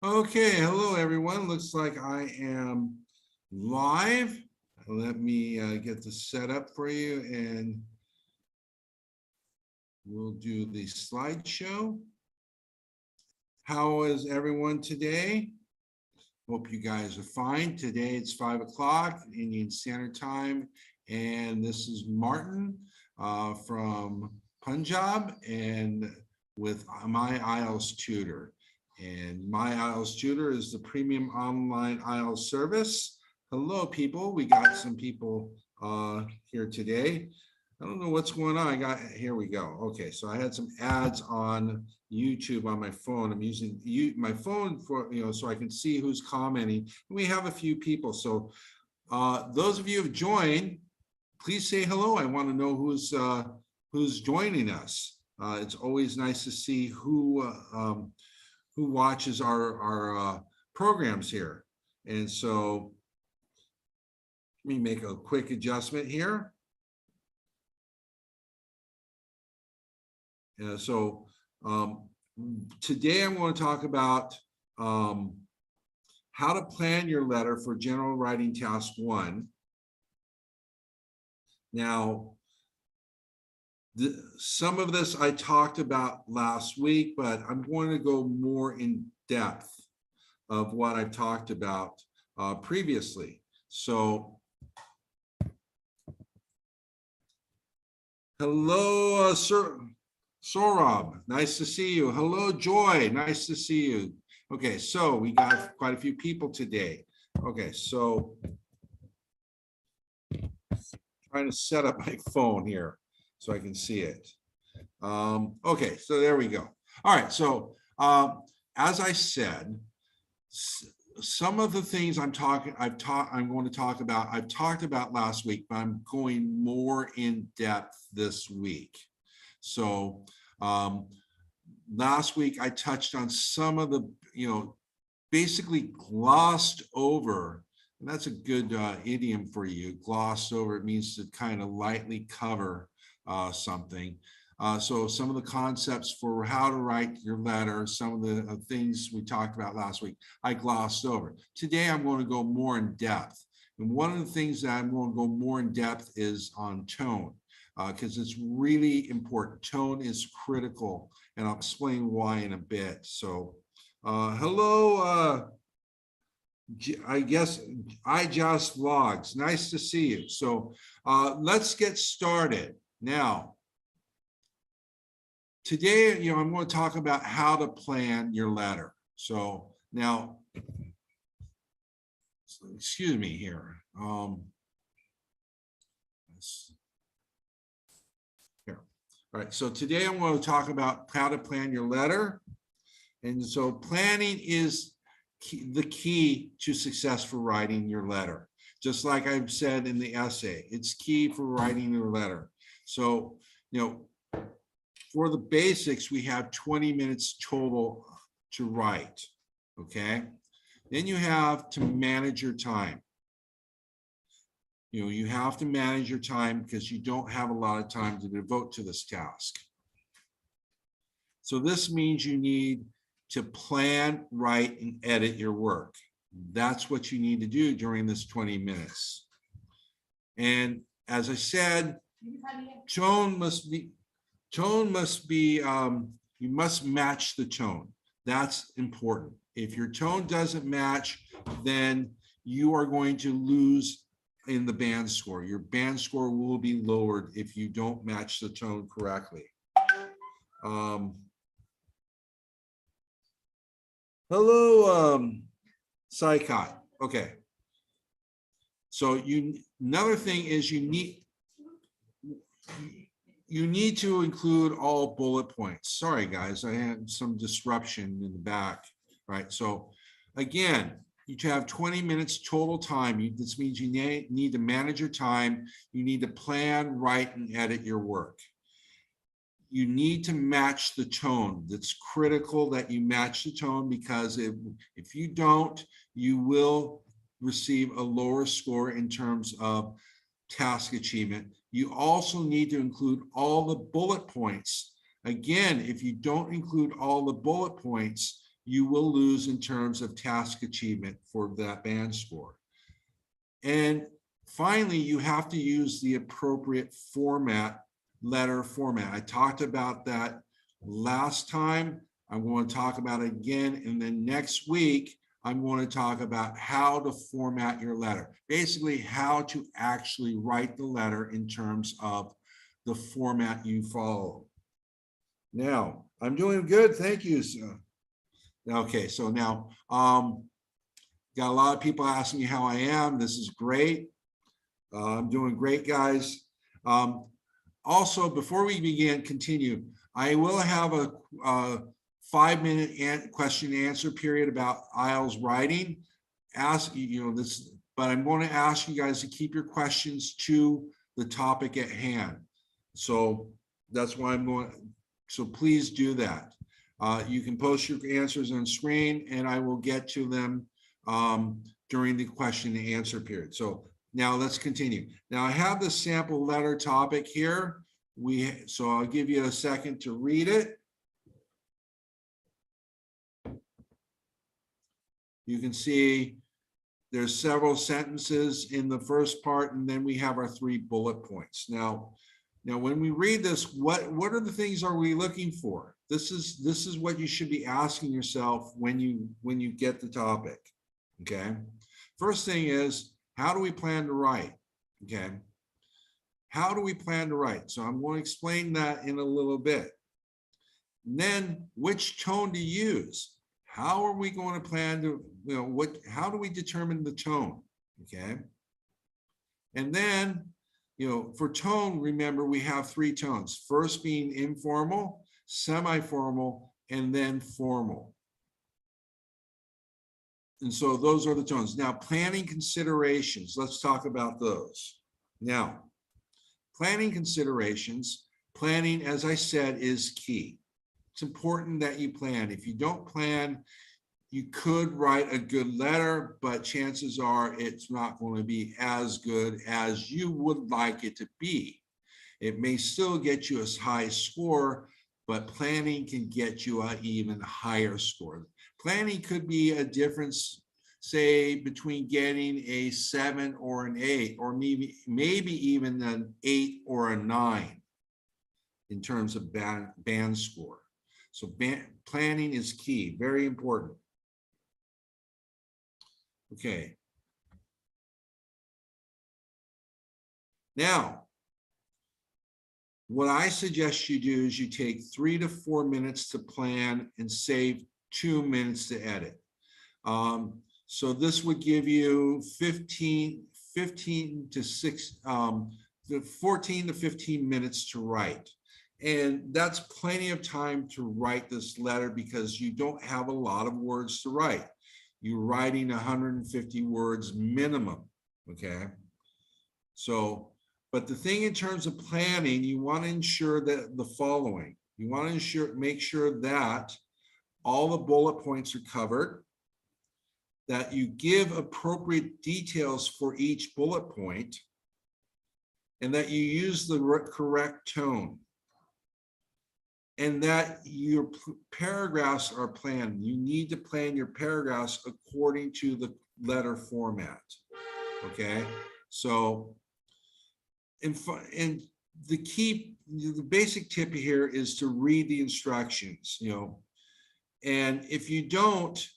Okay, hello everyone. Looks like I am live. Let me get this set up for you and we'll do the slideshow. How is everyone today? Hope you guys are fine. Today it's 5 o'clock Indian Standard Time, and this is Martin from Punjab and with my IELTS Tutor. And my IELTS Tutor is the premium online IELTS service. Hello, people. We got some people here today. I don't know what's going on. Here we go. Okay, so I had some ads on YouTube on my phone. I'm using my phone for, so I can see who's commenting. We have a few people. So those of you who have joined, please say hello. I want to know who's joining us. It's always nice to see who watches our programs here. And so let me make a quick adjustment here. Today I'm going to talk about how to plan your letter for General Writing Task 1. Now, some of this I talked about last week, but I'm going to go more in depth of what I've talked about previously. So, hello, Sir Saurabh, nice to see you. Hello, Joy, nice to see you. Okay, so we got quite a few people today. Okay, so trying to set up my phone here so I can see it. Okay, so there we go. All right, so as I said, some of the things I'm going to talk about, I've talked about last week, but I'm going more in depth this week. So last week I touched on some of the, basically glossed over, and that's a good idiom for you. Glossed over, it means to kind of lightly cover something. So some of the concepts for how to write your letter, some of the things we talked about last week, I glossed over. Today I'm going to go more in depth. And one of the things that I'm going to go more in depth is on tone. Because it's really important. Tone is critical, and I'll explain why in a bit. So, hello, I guess 𝐂𝐿TS Vlogs. Nice to see you. So, let's get started. Now, today, I'm going to talk about how to plan your letter. So, now, excuse me here. All right, so today I'm going to talk about how to plan your letter. And so planning is the key to successful writing your letter. Just like I've said in the essay, it's key for writing your letter. So, for the basics, we have 20 minutes total to write, okay? Then you have to manage your time. You have to manage your time because you don't have a lot of time to devote to this task. So this means you need to plan, write, and edit your work. That's what you need to do during this 20 minutes. And as I said, tone must be, you must match the tone. That's important. If your tone doesn't match, then you are going to lose in the band score. Your band score will be lowered if you don't match the tone correctly. Hello, 𝐂𝐀𝐃. Okay. So another thing is you need to include all bullet points. Sorry, guys, I had some disruption in the back. Right. So again, you have 20 minutes total time. This means you need to manage your time. You need to plan, write, and edit your work. You need to match the tone. That's critical that you match the tone, because if you don't, you will receive a lower score in terms of task achievement. You also need to include all the bullet points. Again, if you don't include all the bullet points, you will lose in terms of task achievement for that band score. And finally, you have to use the appropriate format, letter format. I talked about that last time. I'm going to talk about it again. And then next week, I'm going to talk about how to format your letter. Basically, how to actually write the letter in terms of the format you follow. Now, I'm doing good. Thank you. Okay, so now, got a lot of people asking me how I am. This is great. I'm doing great, guys. Also, before we continue, I will have a 5-minute question and answer period about IELTS writing. But I'm going to ask you guys to keep your questions to the topic at hand. So that's why I'm going. So please do that. You can post your answers on screen, and I will get to them during the question and answer period. So now let's continue. Now I have the sample letter topic here. So I'll give you a second to read it. You can see there's several sentences in the first part, and then we have our 3 bullet points. Now when we read this, what are the things are we looking for? This is what you should be asking yourself when you get the topic. Okay. First thing is, how do we plan to write? Okay. How do we plan to write? So I'm going to explain that in a little bit. And then which tone to use? How are we going to plan to, how do we determine the tone? Okay. And then, for tone, remember we have 3 tones. First being informal, semi-formal, and then formal. And so those are the tones. Now, planning considerations, let's talk about those. Now, planning considerations, planning, as I said, is key. It's important that you plan. If you don't plan, you could write a good letter, but chances are it's not going to be as good as you would like it to be. It may still get you a high score, but planning can get you an even higher score. Planning could be a difference, say, between getting a 7 or an 8, or maybe even an 8 or a 9 in terms of band score. So planning is key, very important. Okay. Now, what I suggest you do is you take 3 to 4 minutes to plan and save 2 minutes to edit. So this would give you 14 to 15 minutes to write. And that's plenty of time to write this letter because you don't have a lot of words to write. You're writing 150 words minimum, okay? So, but the thing in terms of planning, you want to ensure that the following. You want to make sure that all the bullet points are covered, that you give appropriate details for each bullet point, and that you use the correct tone, and that your paragraphs are planned. You need to plan your paragraphs according to the letter format, okay? So, and the basic tip here is to read the instructions, and if you don't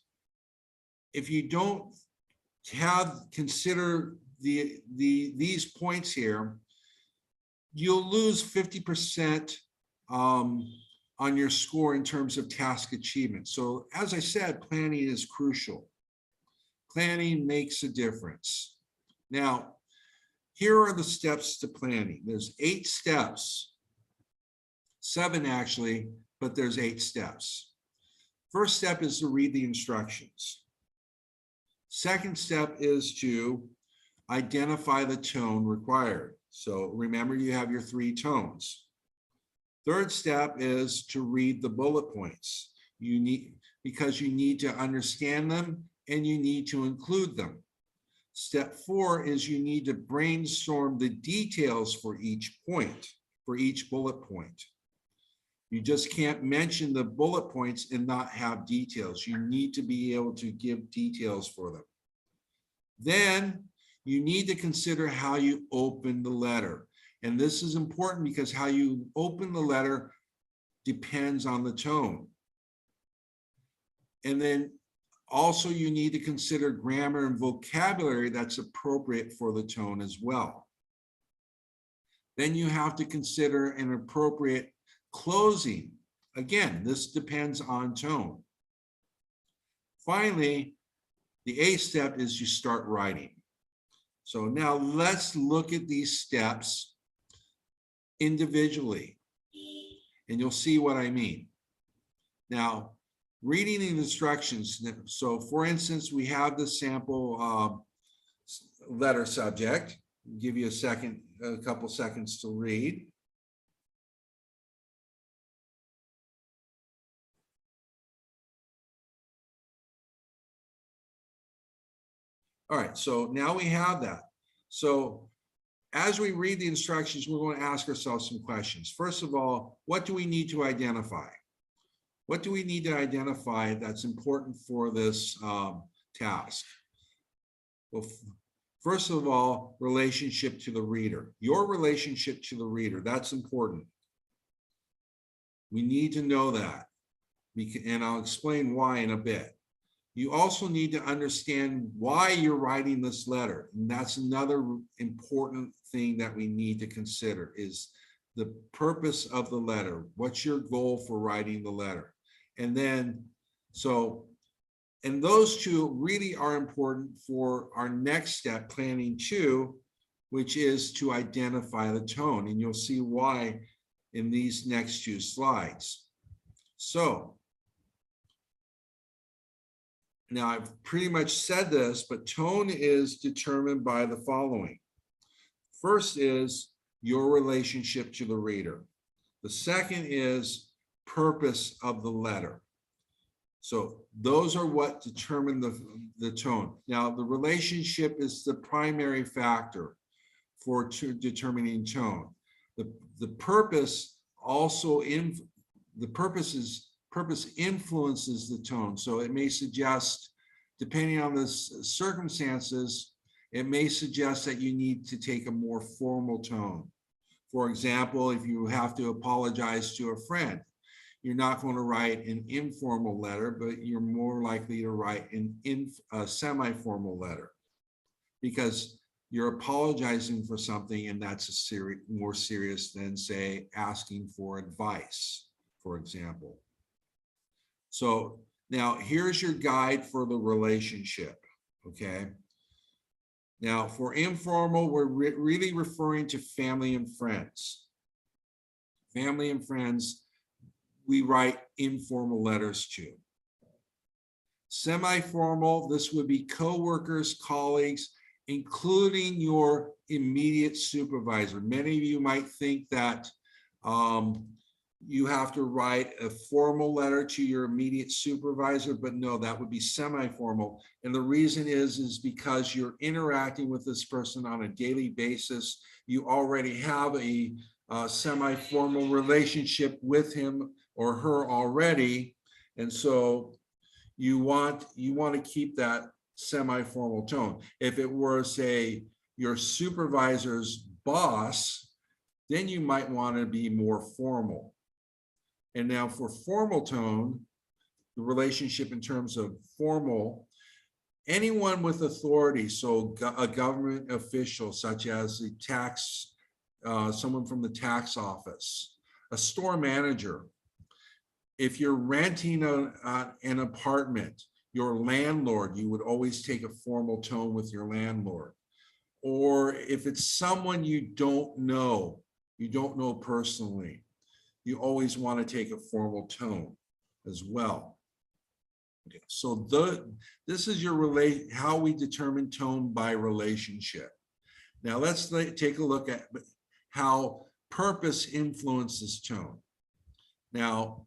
consider these points here, you'll lose 50% on your score in terms of task achievement. So as I said, planning is crucial. Planning makes a difference. Now, here are the steps to planning. There's 8 steps, 7 actually, but there's 8 steps. First step is to read the instructions. Second step is to identify the tone required. So remember, you have your 3 tones. Third step is to read the bullet points. Because you need to understand them and you need to include them. Step 4 is you need to brainstorm the details for each point, for each bullet point. You just can't mention the bullet points and not have details. You need to be able to give details for them. Then you need to consider how you open the letter. And this is important because how you open the letter depends on the tone. And then also you need to consider grammar and vocabulary that's appropriate for the tone as well. Then you have to consider an appropriate closing. Again, this depends on tone. Finally, the 8th step is you start writing. So now let's look at these steps individually, and you'll see what I mean. Now, reading the instructions. So for instance, we have the sample letter subject. I'll give you a couple seconds to read. All right, so now we have that. So as we read the instructions, we're going to ask ourselves some questions. First of all, what do we need to identify? What do we need to identify that's important for this task? Well, first of all, relationship to the reader. Your relationship to the reader, that's important. We need to know that, and I'll explain why in a bit. You also need to understand why you're writing this letter. And that's another important thing that we need to consider is the purpose of the letter. What's your goal for writing the letter? And then, and those two really are important for our next step, planning 2, which is to identify the tone. And you'll see why in these next 2 slides. So, now, I've pretty much said this, but tone is determined by the following. First is your relationship to the reader. The second is purpose of the letter. So those are what determine the tone. Now, the relationship is the primary factor for determining tone. The purpose also purpose influences the tone. So it may suggest, depending on the circumstances, it may suggest that you need to take a more formal tone. For example, if you have to apologize to a friend, you're not going to write an informal letter, but you're more likely to write a semi-formal letter because you're apologizing for something, and that's more serious than, say, asking for advice, for example. So now here's your guide for the relationship, okay? Now for informal, we're really referring to family and friends. Family and friends, we write informal letters to. Semi-formal, this would be coworkers, colleagues, including your immediate supervisor. Many of you might think that you have to write a formal letter to your immediate supervisor, but no, that would be semi-formal. And the reason is because you're interacting with this person on a daily basis. You already have a semi-formal relationship with him or her already. And so you want to keep that semi-formal tone. If it were, say, your supervisor's boss, then you might want to be more formal. And now for formal tone, the relationship in terms of formal, anyone with authority, so a government official such as the tax, someone from the tax office, a store manager. If you're renting an apartment, your landlord, you would always take a formal tone with your landlord. Or if it's someone you don't know personally, you always want to take a formal tone as well. Okay, so this is how we determine tone by relationship. Now let's take a look at how purpose influences tone. Now,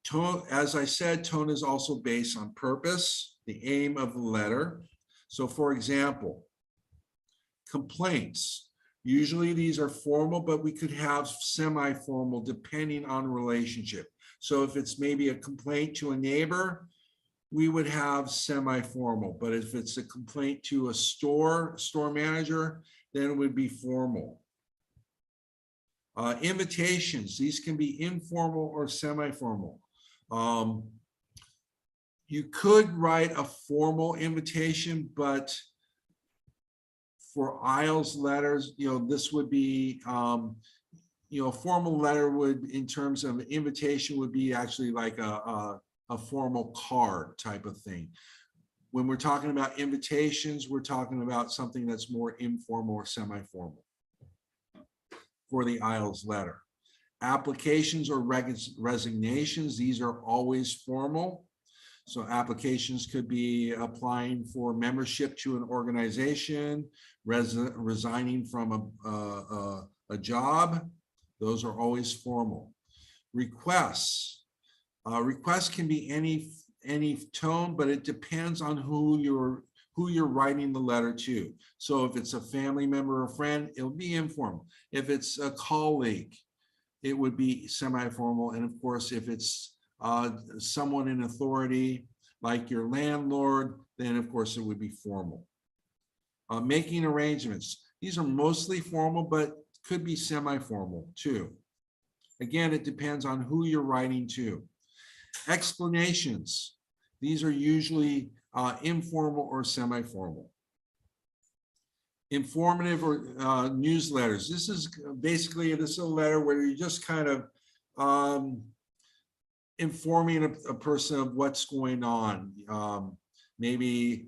tone, as I said, tone is also based on purpose, the aim of the letter. So for example, complaints. Usually these are formal, but we could have semi-formal depending on relationship. So if it's maybe a complaint to a neighbor, we would have semi-formal. But if it's a complaint to a store manager, then it would be formal. Invitations, these can be informal or semi-formal. You could write a formal invitation, but for IELTS letters, this would be, a formal letter would, in terms of invitation, would be actually like a formal card type of thing. When we're talking about invitations, we're talking about something that's more informal or semi-formal for the IELTS letter. Applications or resignations, these are always formal. So applications could be applying for membership to an organization, resigning from a job. Those are always formal. Requests. Requests can be any tone, but it depends on who you're writing the letter to. So if it's a family member or friend, it'll be informal. If it's a colleague, it would be semi-formal. And of course, if it's someone in authority, like your landlord, then of course it would be formal. Making arrangements. These are mostly formal, but could be semi-formal too. Again, it depends on who you're writing to. Explanations. These are usually informal or semi-formal. Informative or newsletters. This is basically a letter where you're just kind of informing a person of what's going on. Maybe,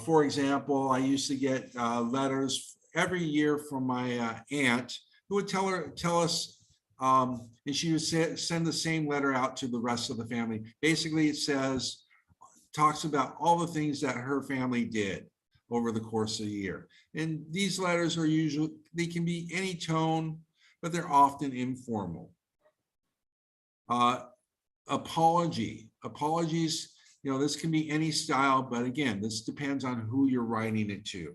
for example, I used to get letters every year from my aunt, who would tell us, and she would send the same letter out to the rest of the family. Basically, it talks about all the things that her family did over the course of the year. And these letters are usually, they can be any tone, but they're often informal. Apologies, this can be any style, but again, this depends on who you're writing it to.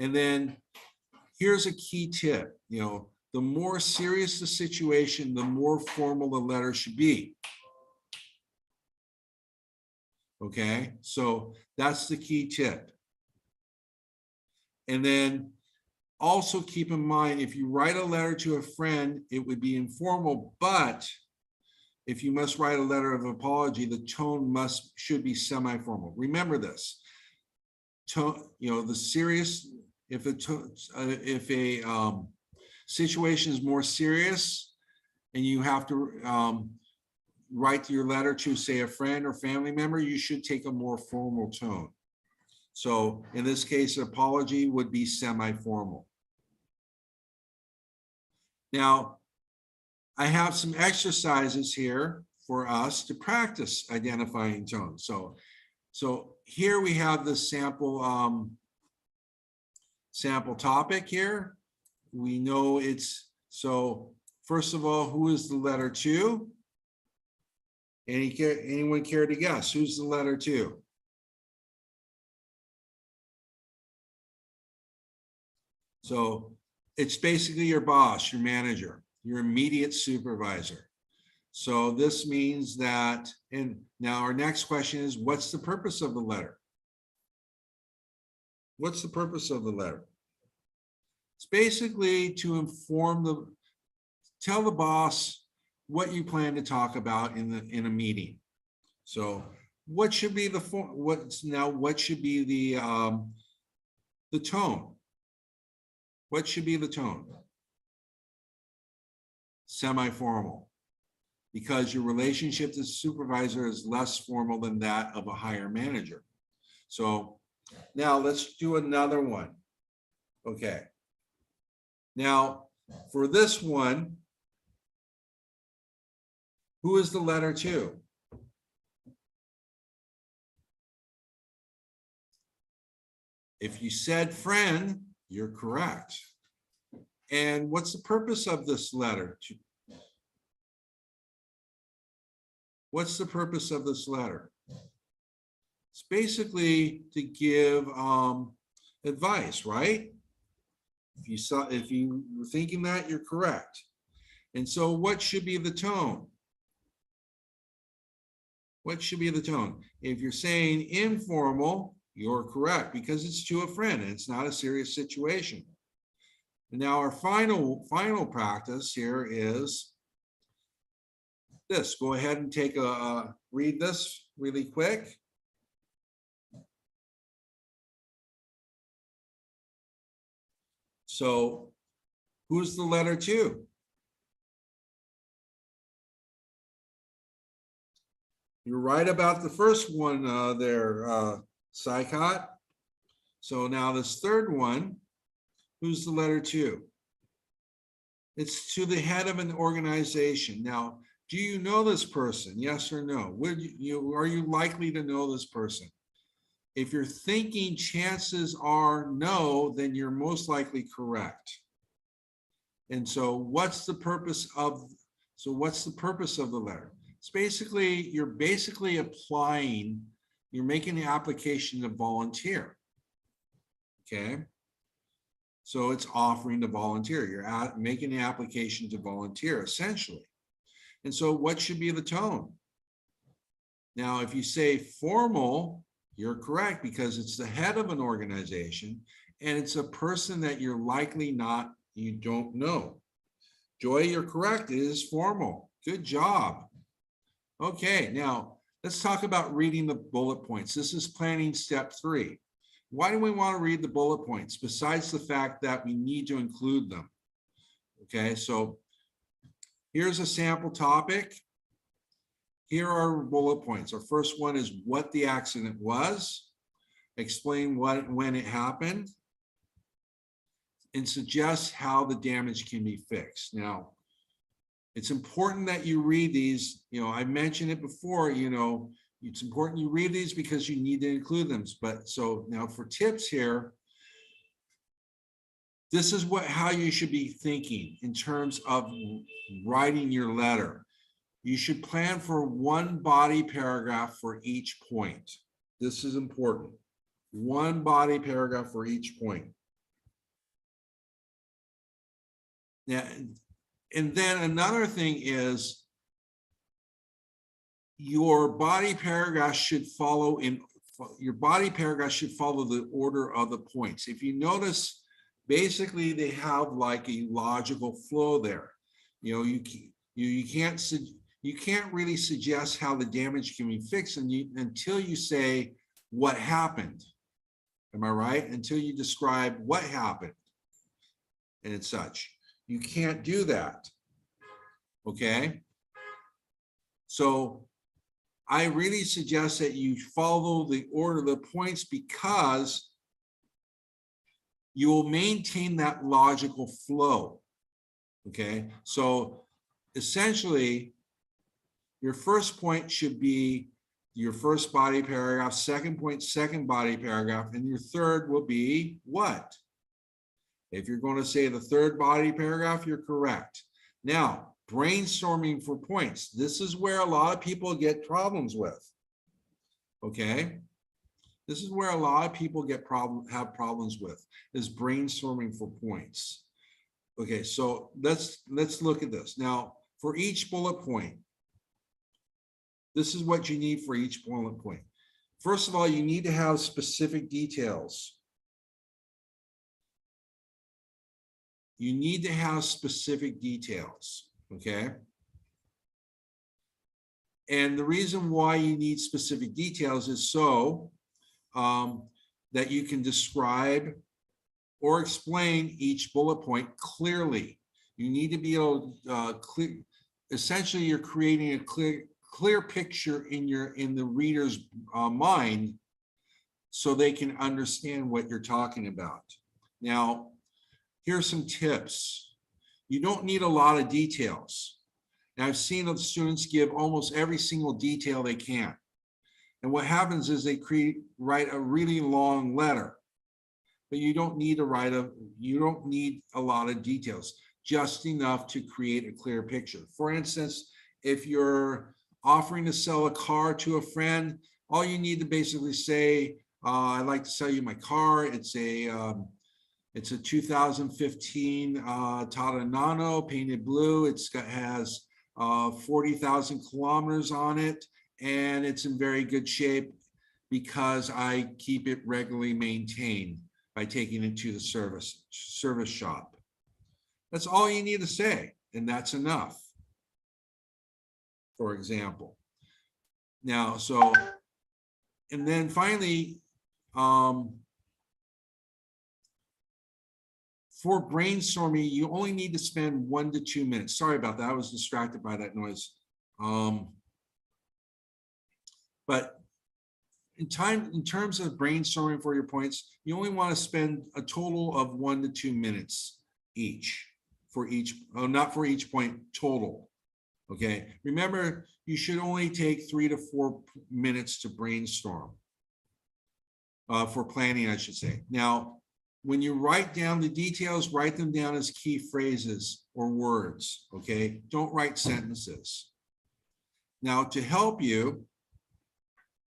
And then here's a key tip, the more serious the situation, the more formal the letter should be. Okay, so that's the key tip. And then also keep in mind, if you write a letter to a friend, it would be informal, but if you must write a letter of apology, the tone should be semi-formal. Remember this. Tone, the serious, if a situation is more serious and you have to write your letter to, say, a friend or family member, you should take a more formal tone. So in this case, an apology would be semi-formal. Now, I have some exercises here for us to practice identifying tones. So here we have the sample topic here. We know it's, so first of all, who is the letter to? Anyone care to guess? Who's the letter to? So it's basically your boss, your manager, your immediate supervisor. So this means that, and now our next question is, what's the purpose of the letter? What's the purpose of the letter? It's basically to tell the boss what you plan to talk about in a meeting. So what should be the what should be the tone? What should be the tone? Semi-formal, because your relationship to the supervisor is less formal than that of a higher manager. So now let's do another one. Okay. Now for this one, who is the letter to? If you said friend, you're correct. And what's the purpose of this letter? What's the purpose of this letter? It's basically to give advice, right? If you were thinking that, you're correct. And so what should be the tone? What should be the tone? If you're saying informal, you're correct because it's to a friend and it's not a serious situation. And now our final practice here is this. Go ahead and take read this really quick. So who's the letter to? You're right about the first one there, 𝐂𝐲𝐃𝐃. So now this third one, who's the letter to? It's to the head of an organization. Now, do you know this person? Yes or no? Are you likely to know this person? If you're thinking chances are no, then you're most likely correct. And so what's the purpose of the letter? It's basically, you're making the application to volunteer. Okay. So it's offering to volunteer. You're making the application to volunteer essentially. And so what should be the tone? Now, if you say formal, you're correct because it's the head of an organization and it's a person that you don't know. Joy, you're correct. It is formal. Good job. Okay, now let's talk about reading the bullet points. This is planning step 3. Why do we want to read the bullet points besides the fact that we need to include them? Okay, so here's a sample topic. Here are bullet points. Our first one is what the accident was, explain when it happened, and suggest how the damage can be fixed. Now, it's important that you read these. I mentioned it before, it's important you read these because you need to include them. But so now for tips here, this is how you should be thinking in terms of writing your letter. You should plan for one body paragraph for each point. This is important. One body paragraph for each point. Now, and then another thing is your body paragraph should follow the order of the points. If you notice, basically they have like a logical flow there. You can't really suggest how the damage can be fixed until you say what happened. Am I right? Until you describe what happened and such. You can't do that. Okay? So I really suggest that you follow the order of the points because you will maintain that logical flow. Okay? So essentially, your first point should be your first body paragraph, second point, second body paragraph, and your third will be what? If you're going to say the third body paragraph, you're correct. Now, brainstorming for points. This is where a lot of people get problems with. Okay? This is where a lot of people have problems with, is brainstorming for points. Okay, so let's look at this. Now, for each bullet point, this is what you need for each bullet point. First of all, you need to have specific details. You need to have specific details, okay? And the reason why you need specific details is so that you can describe or explain each bullet point clearly. You need to be able to essentially you're creating a clear picture in the reader's mind so they can understand what you're talking about. Now, here's some tips. You don't need a lot of details. Now, I've seen the students give almost every single detail they can. And what happens is they write a really long letter, but you don't need a lot of details, just enough to create a clear picture. For instance, if you're offering to sell a car to a friend, all you need to basically say, I'd like to sell you my car. It's It's a 2015 Tata Nano painted blue. Has 40,000 kilometers on it, and it's in very good shape because I keep it regularly maintained by taking it to the service shop. That's all you need to say, and that's enough, for example. Now, so, and then finally, for brainstorming, you only need to spend 1 to 2 minutes. Sorry about that. I was distracted by that noise. But in terms of brainstorming for your points, you only want to spend a total of 1 to 2 minutes each for each, not for each point, total. Okay. Remember, you should only take 3 to 4 minutes to brainstorm. For planning, I should say. Now, when you write down the details, write them down as key phrases or words, okay? Don't write sentences. Now, to help you,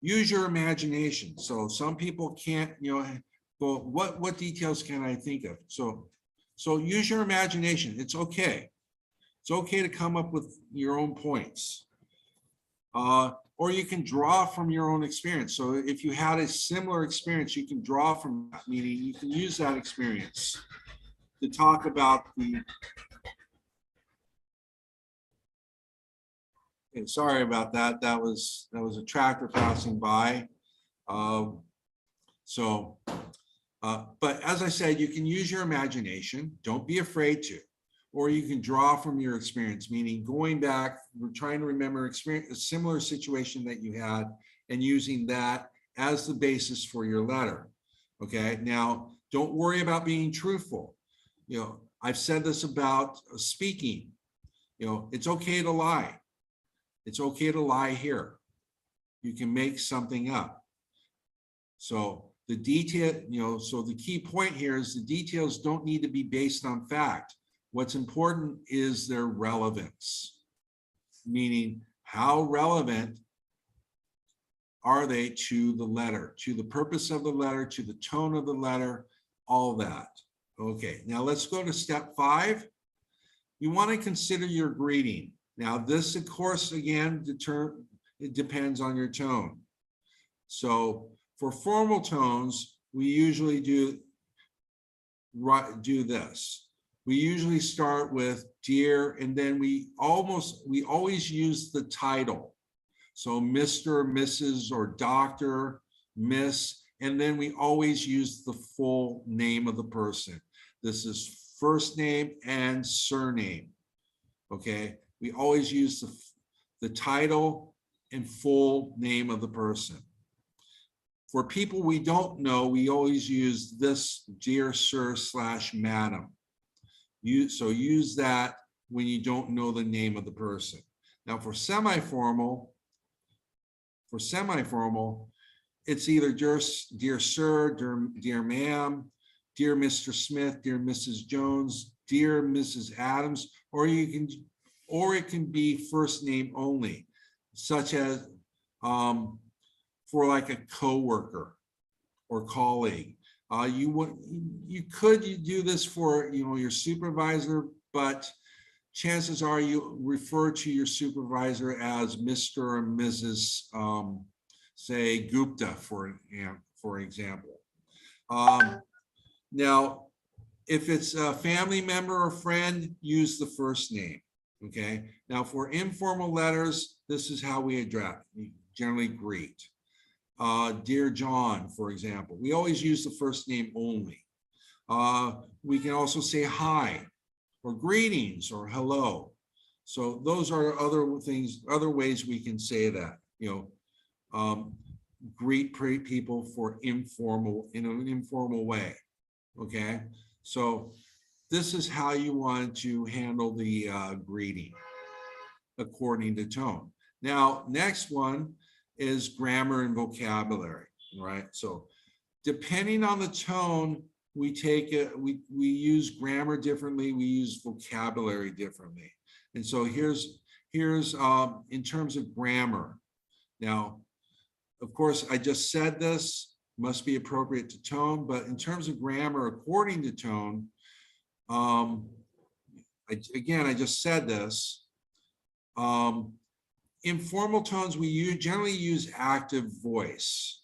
use your imagination. So some people can't, well, what details can I think of? So use your imagination. It's okay. It's okay to come up with your own points. Or you can draw from your own experience. So if you had a similar experience, you can draw from that, meaning you can use that experience to talk about the. Okay, sorry about that. That was a tractor passing by. But as I said, you can use your imagination. Don't be afraid to. Or you can draw from your experience, meaning going back, we're trying to remember a similar situation that you had and using that as the basis for your letter. Okay, now don't worry about being truthful. I've said this about speaking. It's okay to lie. It's okay to lie here. You can make something up. So the detail, so the key point here is the details don't need to be based on fact. What's important is their relevance, meaning how relevant are they to the letter, to the purpose of the letter, to the tone of the letter, all that. Okay, now let's go to step 5. You want to consider your greeting. Now this, of course, again, it depends on your tone. So for formal tones, we usually do this. We usually start with dear, and then we always use the title. So Mr., Mrs., or Dr., Miss, and then we always use the full name of the person. This is first name and surname. Okay, we always use the title and full name of the person. For people we don't know, we always use this dear sir / madam. So use that when you don't know the name of the person. Now for semi-formal, it's either dear sir, dear ma'am, dear Mr. Smith, dear Mrs. Jones, dear Mrs. Adams, or it can be first name only, such as for like a coworker or colleague. You could do this for your supervisor, but chances are you refer to your supervisor as Mr. or Mrs. Say Gupta, for example. Now, if it's a family member or friend, use the first name. Okay. Now, for informal letters, this is how we generally greet. Dear John, for example, we always use the first name only. We can also say hi, or greetings, or hello. So those are other ways we can say that. Greet people in an informal way. Okay, so this is how you want to handle the greeting according to tone. Now, next one is grammar and vocabulary, right? So depending on the tone, we use grammar differently, we use vocabulary differently. And so here's in terms of grammar. Now, of course, I just said this, must be appropriate to tone, but in terms of grammar, according to tone, again, I just said this. Informal tones, we generally use active voice.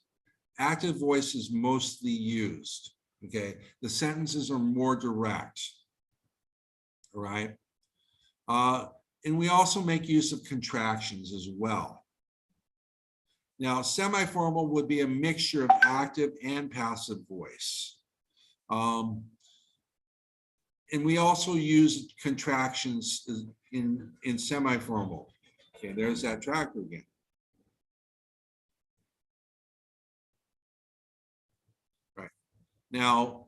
Active voice is mostly used, okay? The sentences are more direct, all right? And we also make use of contractions as well. Now, semi-formal would be a mixture of active and passive voice. And we also use contractions in semi-formal. Okay, there's that tracker again. Right. Now,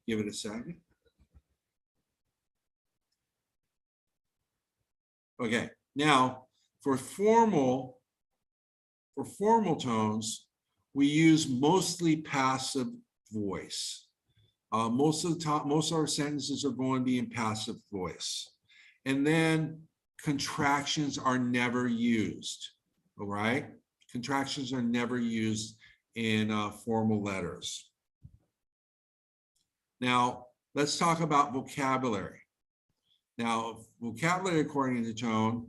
give it a second. Okay, now for formal tones, we use mostly passive voice. Most of the time, most of our sentences are going to be in passive voice. And then contractions are never used, all right? Contractions are never used in formal letters. Now, let's talk about vocabulary. Now, vocabulary according to tone,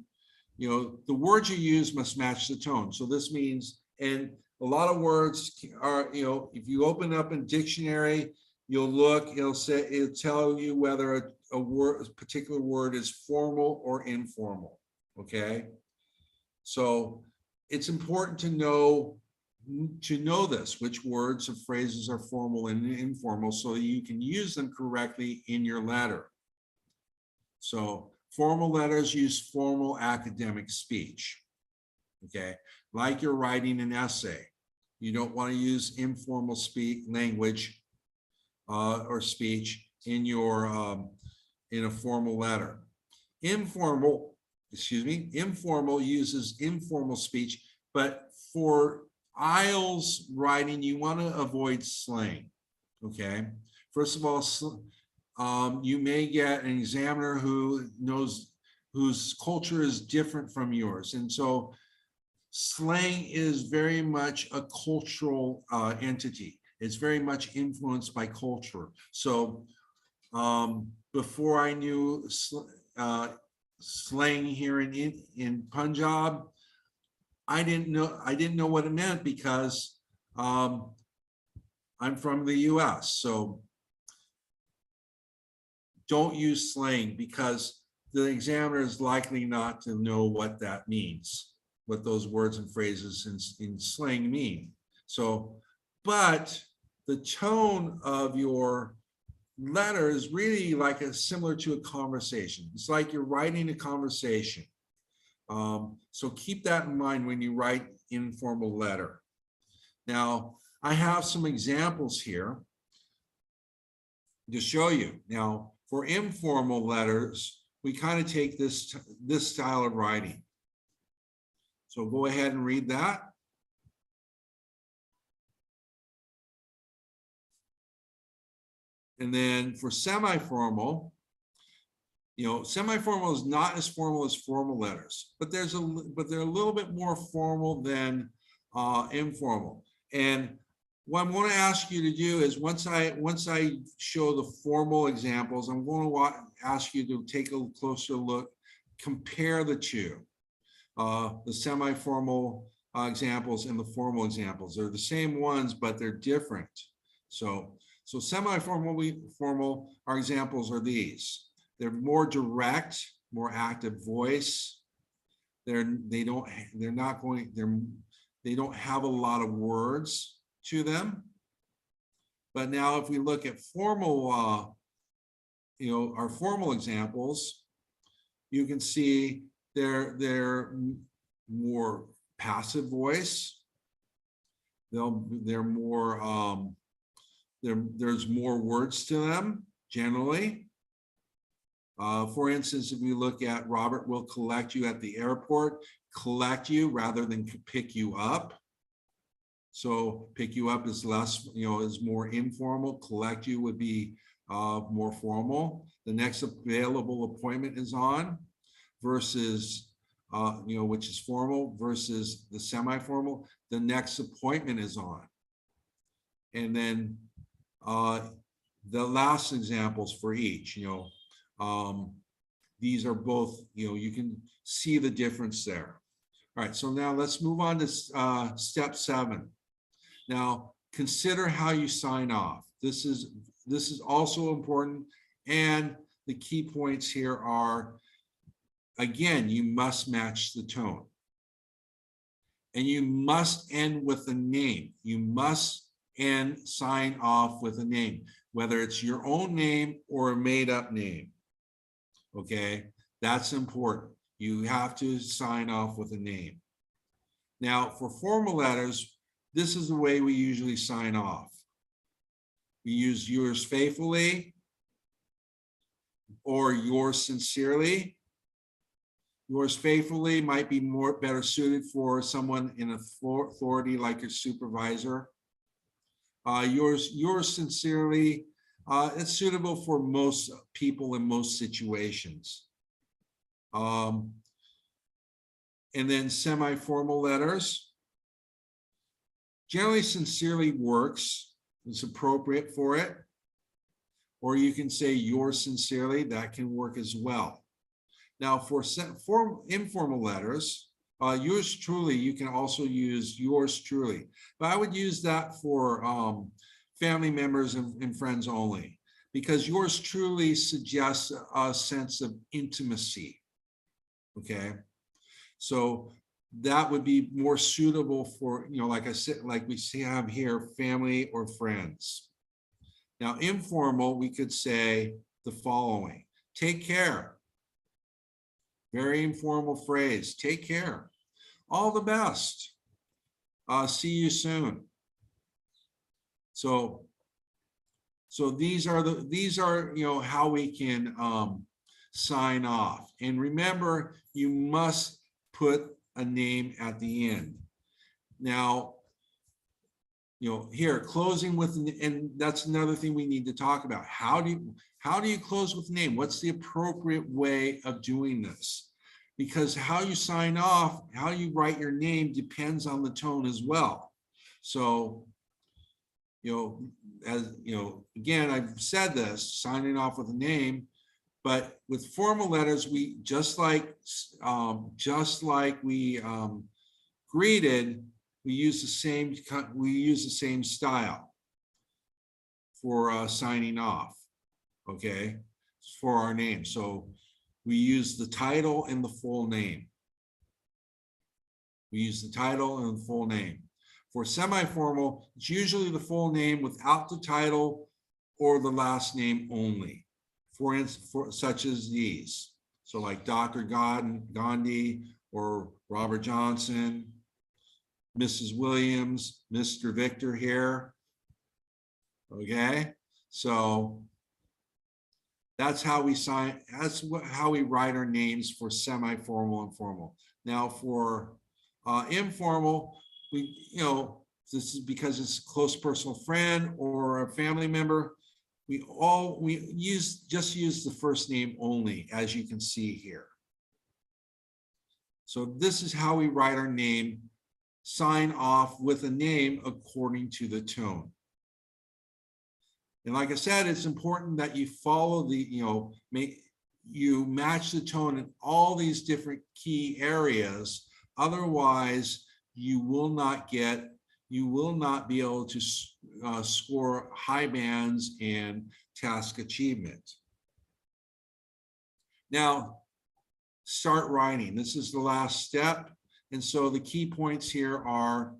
you know, the words you use must match the tone. So this means, and a lot of words are, you know, if you open up a dictionary, you'll look, it'll tell you whether a particular word is formal or informal, okay? So it's important to know this, which words or phrases are formal and informal, so that you can use them correctly in your letter. So formal letters use formal academic speech, okay? Like you're writing an essay. You don't want to use informal language or speech in your in a formal letter. Informal uses informal speech, but for IELTS writing, you want to avoid slang, okay? First of all, you may get an examiner whose culture is different from yours. And so slang is very much a cultural entity. It's very much influenced by culture. So before I knew slang here in Punjab, I didn't know what it meant because I'm from the US. So don't use slang because the examiner is likely not to know what that means, what those words and phrases in slang mean. So, but the tone of your letter is really like similar to a conversation. It's like you're writing a conversation. So keep that in mind when you write informal letter. Now, I have some examples here to show you. Now, for informal letters, we kind of take this style of writing. So go ahead and read that. And then for semi-formal, you know, semi-formal is not as formal as formal letters, but they're a little bit more formal than informal. And what I'm going to ask you to do is once I show the formal examples, I'm going to ask you to take a closer look, compare the two, the semi-formal examples and the formal examples. They're the same ones, but they're different. So semi-formal, our examples are these. They're more direct, more active voice. They don't have a lot of words to them. But now if we look at formal, you know, our formal examples, you can see they're more passive voice. They're more there's more words to them generally. For instance, if we look at Robert will collect you at the airport, collect you rather than pick you up. So pick you up is less, you know, is more informal. Collect you would be more formal. The next available appointment is on versus which is formal versus the semi-formal, the next appointment is on. And then the last examples for each, these are both, you can see the difference there. All right, so now let's move on to step 7. Now, consider how you sign off. This is also important, and the key points here are, again, you must match the tone. And you must end with a name. You must sign off with a name, whether it's your own name or a made-up name. Okay, that's important. You have to sign off with a name. Now, for formal letters, this is the way we usually sign off. We use yours faithfully or yours sincerely. Yours faithfully might be better suited for someone in authority like your supervisor. Yours sincerely, it's suitable for most people in most situations. And then semi-formal letters. Generally, sincerely works. It's appropriate for it. Or you can say yours sincerely, that can work as well. Now, for informal letters, yours truly, you can also use yours truly. But I would use that for family members and friends only, because yours truly suggests a sense of intimacy. Okay, so that would be more suitable for, like I said, like we have here, family or friends. Now, informal, we could say the following: take care. Very informal phrase, take care. All the best. See you soon. So these are how we can sign off. And remember, you must put a name at the end. Now, here, closing with, and that's another thing we need to talk about. How do you close with a name? What's the appropriate way of doing this? Because how you sign off, how you write your name depends on the tone as well. So, again, I've said this, signing off with a name, but with formal letters, we just like we greeted, we use the same style for signing off. Okay, for our name. So we use the title and the full name. We use the title and the full name. For semi-formal, it's usually the full name without the title or the last name only. For instance, such as these. So like Dr. Gandhi or Robert Johnson, Mrs. Williams, Mr. Victor here. Okay, so that's how we sign, how we write our names for semi-formal and formal. Now for informal, this is because it's a close personal friend or a family member, we just use the first name only, as you can see here. So this is how we write our name, sign off with a name according to the tone. And like I said, it's important that you follow the, you match the tone in all these different key areas. Otherwise, you will not be able to score high bands in task achievement. Now, start writing. This is the last step. And so the key points here are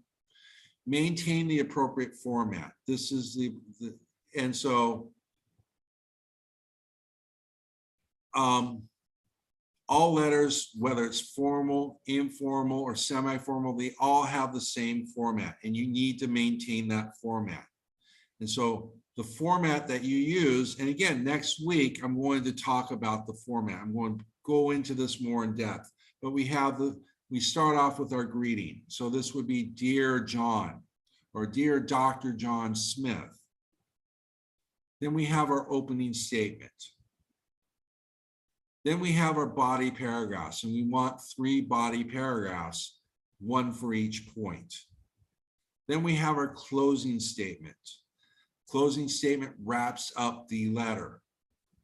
maintain the appropriate format. This is and so all letters, whether it's formal, informal, or semi-formal, they all have the same format, and you need to maintain that format. And so the format that you use, and again, next week, I'm going to talk about the format. I'm going to go into this more in depth, but we start off with our greeting. So this would be Dear John, or Dear Dr. John Smith. Then we have our opening statement. Then we have our body paragraphs, and we want 3 body paragraphs, 1 for each point. Then we have our closing statement. Closing statement wraps up the letter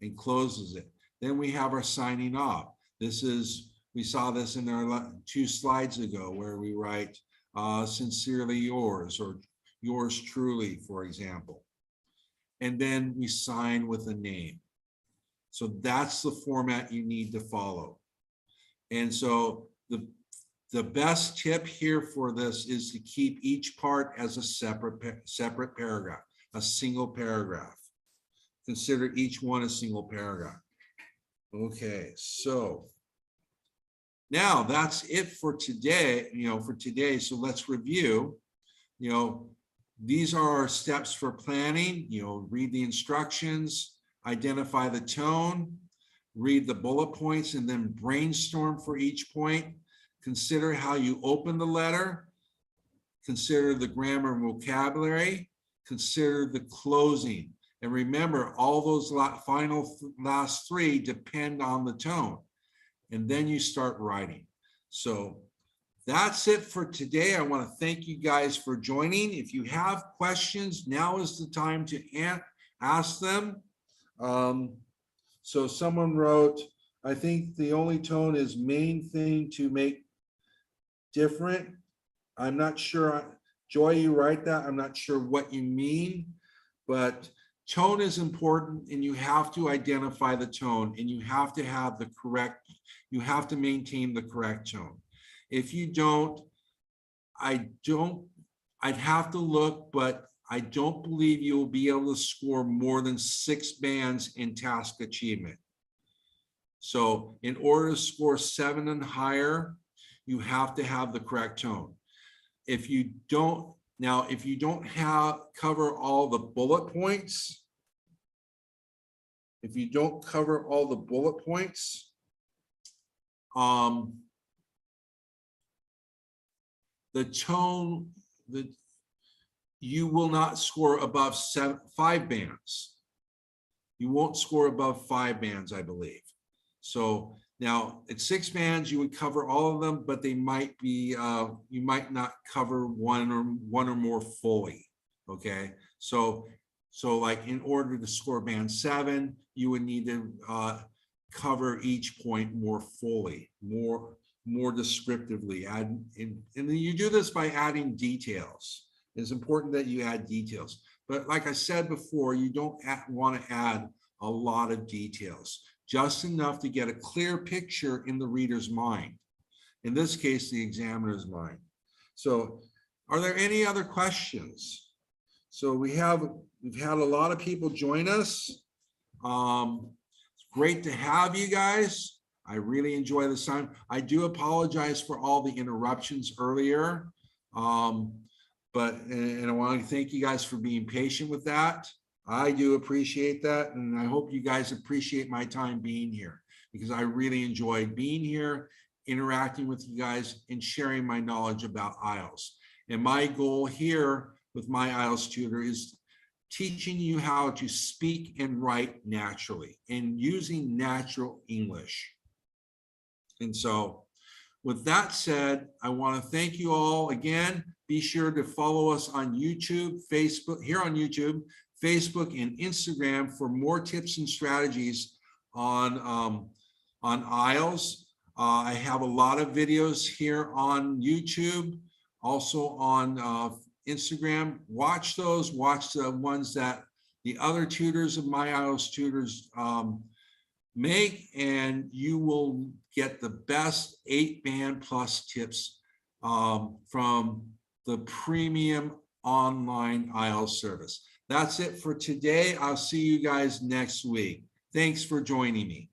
and closes it. Then we have our signing off. We saw this in our 2 slides ago where we write sincerely yours or yours truly, for example. And then we sign with a name. So that's the format you need to follow. And so the best tip here for this is to keep each part as a separate paragraph, a single paragraph. Consider each one a single paragraph. Okay, so now that's it for today, so let's review. These are our steps for planning. Read the instructions, identify the tone, read the bullet points, and then brainstorm for each point. Consider how you open the letter. Consider the grammar and vocabulary. Consider the closing. And remember, all those last 3 depend on the tone. And then you start writing. So that's it for today. I want to thank you guys for joining. If you have questions, now is the time to ask them. So someone wrote, I think the only tone is main thing to make different. I'm not sure. Joy, you write that. I'm not sure what you mean, but tone is important, and you have to identify the tone, and you have to have you have to maintain the correct tone. If you don't, I'd have to look, but I don't believe you'll be able to score more than 6 bands in task achievement. So in order to score 7 and higher, you have to have the correct tone. If you don't cover all the bullet points, the tone, you will not score above 5 bands. You won't score above 5 bands, I believe. So now at 6 bands, you would cover all of them, but they might be, you might not cover one or more fully. Okay. So like in order to score band 7, you would need to cover each point more fully, more descriptively. And then you do this by adding details. It's important that you add details. But like I said before, you don't want to add a lot of details, just enough to get a clear picture in the reader's mind. In this case, the examiner's mind. So are there any other questions? So we've had a lot of people join us. It's great to have you guys. I really enjoy this time. I do apologize for all the interruptions earlier. And I want to thank you guys for being patient with that. I do appreciate that. And I hope you guys appreciate my time being here, because I really enjoyed being here, interacting with you guys, and sharing my knowledge about IELTS. And my goal here with my IELTS tutor is teaching you how to speak and write naturally and using natural English. And so with that said, I want to thank you all again. Be sure to follow us on YouTube, Facebook, here on YouTube, Facebook, and Instagram for more tips and strategies on IELTS. I have a lot of videos here on YouTube, also on Instagram. Watch those, watch the ones that the other tutors of my IELTS tutors make, and you will get the best 8-band plus tips from the premium online IELTS service. That's it for today. I'll see you guys next week. Thanks for joining me.